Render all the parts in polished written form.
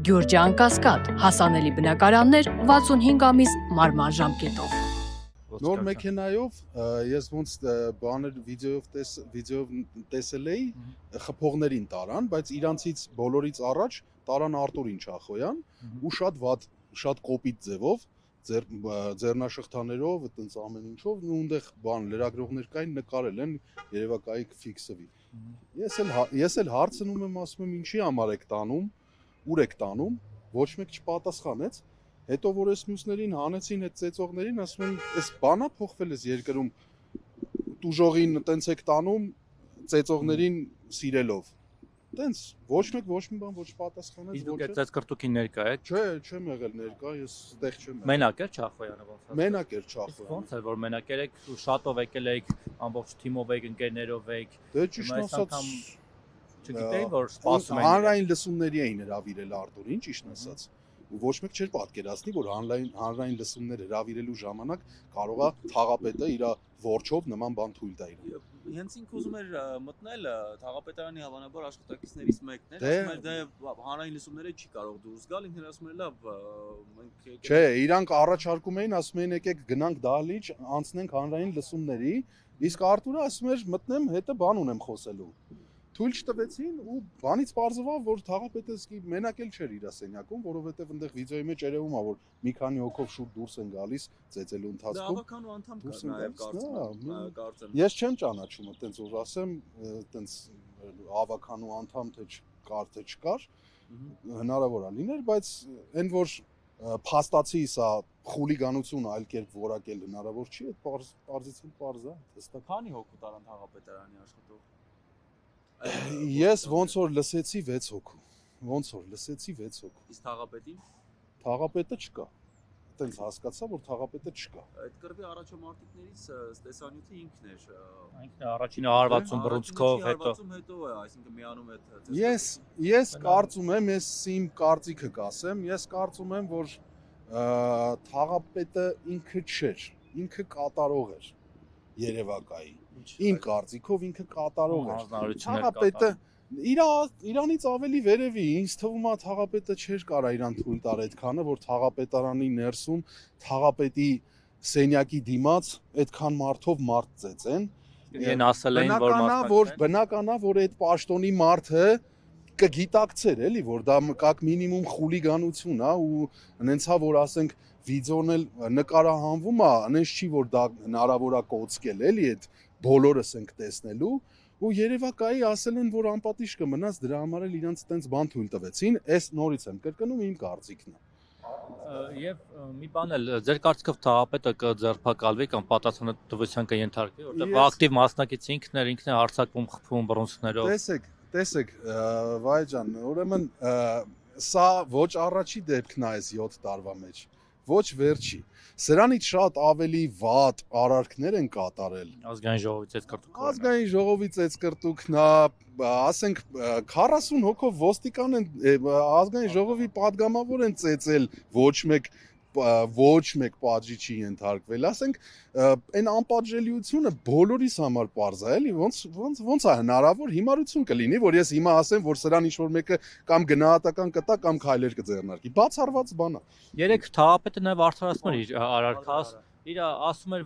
Գյուրջան Կասկադ, հասանելի բնակարաններ 65 ամիս մարման ժամկետով։ Նոր մեքենայով ես ոնց բաներ վիդեոյով տեսել էի, խփողներին տարան, բայց իրանցից բոլորից առաջ տարան Արտուրին Չախոյան ու շատ կոպիտ ձևով, ձեռնաշղթաներով, այտենց ամեն ինչով, ու այնտեղ բան լրագրողներ կային, նկարել են, երևա կայք ֆիքսվի։ Ես էլ հարցնում եմ, ասում եմ, ինչի համար եք տանում, ուր եք տանում, ոչ մեկ չպատասխանեց։ Հետո որ ես մյուսներին հանեցին այդ ծեծողներին, ասում են, այս բանա փոխվել էս երկրում տուժողին տենց եք տանում ծեծողներին սիրելով։ Տենց ոչ մի բան ոչ պատասխանեց, Իսկ դուք այդ ծեծկրտուկին ներկա եք։ Չէ, չեմ եղել ներկա, ես այդտեղ չեմ եղել։ Մենակ էր Չախոյանը ոնց ասած։ Մենակ էր Չախոյանը։ Ոնց էր որ մենակ եք ու շատով եկել եք, ամբողջ թիմով եք, ընկերներով եք։ Դե ճիշտ ասած չգիտեի որ սպասում են։ Հանրային լսումների էին հրավիրել Արտուրին, ճիշտ ասած։ Ու ոչ մեկ չէր պատկերացնի, որ հանրային լսումներ հրավիրելու ժամանակ կարողա թաղապետը իր որջով նման բան թույլ տա իրեն։ Հենց ինքը ուզում էր մտնել թաղապետարանի հավանաբար աշխատակիցներից մեկն էր, ասում էր դե հանրային լսումները չի կարող դուրս գալ, ինքն ասում էր լավ մենք Չէ, իրանք առաջարկում էին, ասում էին եկեք գնանք դահլիճ, անցնենք հանրային լսումների, իսկ Արտուրը ասում էր մտնեմ, հետը բան ունեմ խոսելու։ Թույլ չտվեցին ու բանից պարզվավ, որ թաղապետը մենակ էլ չէր իր սենյակում, որովհետև այնտեղ վիդեոյի մեջ երևում է, որ մի քանի հոգով շուտ դուրս են գալիս ծեծելու ընթացքում։ Դա ավականու անդամ կար նաև կարծեմ։ Ես չեմ ճանաչում, այտենց որ ասեմ, այտենց ավականու անդամ թե կար թե չկար, հնարավոր է լիներ, բայց այն որ փաստացի սա խուլիգանություն այլ կերպ որակել հնարավոր չի, այդ պարզից պարզ է, հստակ։ Քանի հոգու տարան թաղապետարանի աշխատող։ Ես ոնց որ լսեցի 6 հոգու։ Իսկ թաղապետին։ Թաղապետը չկա։ Այտենց հասկացա, որ թաղապետը չկա։ Այդ կռվի առաջամարտիկներից տեսանյութը ինքն էր։ Ինքն առաջինը հարվածում բռունցքով հետո է, այսինքն միանում է։ Ես կարծում եմ, ես իմ կարծիքը կասեմ, ես կարծում եմ, որ թաղապետը ինքը չէր, ինքը կատարող էր երևակայի։ Իմ կարծիքով ինքը կատարող էր։ Թաղապետը իրանից ավելի վերևի, ինձ թվում է թաղապետը չէր կարա իրան թույլ տար այդքանը, որ թաղապետարանի ներսում թաղապետի սենյակի դիմաց այդքան մարդով մարդ ծեծեն։ Իրեն ասել էին որ բնականա, որ այդ պաշտոնի մարդը կգիտակցեր էլի, որ դա կակ մինիմում խուլիգանություն է ու նենցա որ ասենք վիդեոն էլ նկարահանվում է, այնպես չի որ դա հնարավոր է կոծկել էլի այդ բոլորս ենք տեսնելու ու երևակայի ասել են որ անպատիժ կմնաց դրա համար էլ իրանց տենց բան թույլ տվեցին, այս նորից եմ կրկնում իմ կարծիքն է։ Եվ մի բան էլ ձեր կարծիքով թաղապետը կձերբակալվի կամ պատասխանատվության կենթարկվի, որտեղ ակտիվ մասնակից ինքն է հարձակվում, խփում բռունցքներով։ Տեսեք, վայ ջան, ուրեմն սա ոչ առաջի դեպքն է այս 7 տարվա մեջ, ոչ վերջի։ Սրանից շատ ավելի վատ արարքներ են կատարել։ Ազգային ժողովի ծեծկրտուկն է, ասենք 40 հոգով ոստիկան են ազգային ժողովի падգամավոր են ծեծել, ոչ մեկ պատժի չի ենթարկվել, ասենք այն անպատժելիությունը բոլորիս համար պարզ է, էլի, ոնց է հնարավոր հիմարություն կլինի, որ ես հիմա ասեմ, որ սրան ինչ-որ մեկը կամ գնահատական կտա կամ քայլեր կձեռնարկի, բացառված բան է։ Երեք թաղապետը նաև արդարացնում էր իր արարքას, իր ասում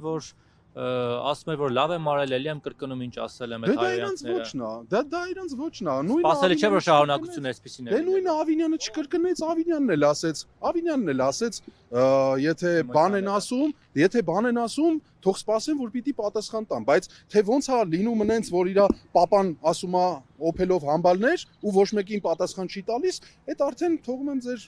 էր որ լավ եմ արել, էլի եմ կրկնում ինչ ասել եմ այդ հայացքները։ Դա իրանց ոչն է, Սպասելի չէ որ շարունակությունը այսպեսին է։ Դե նույնը Ավինյանը չկրկնեց, Ավինյանն էլ ասեց, եթե բան են ասում, թող սպասեն, որ պիտի պատասխան տան, բայց թե ոնց է լինում այնց, որ իր papan ասում է օփելով համբալներ ու ոչ մեկին պատասխան չի տալիս, այդ արդեն թողում եմ ձեր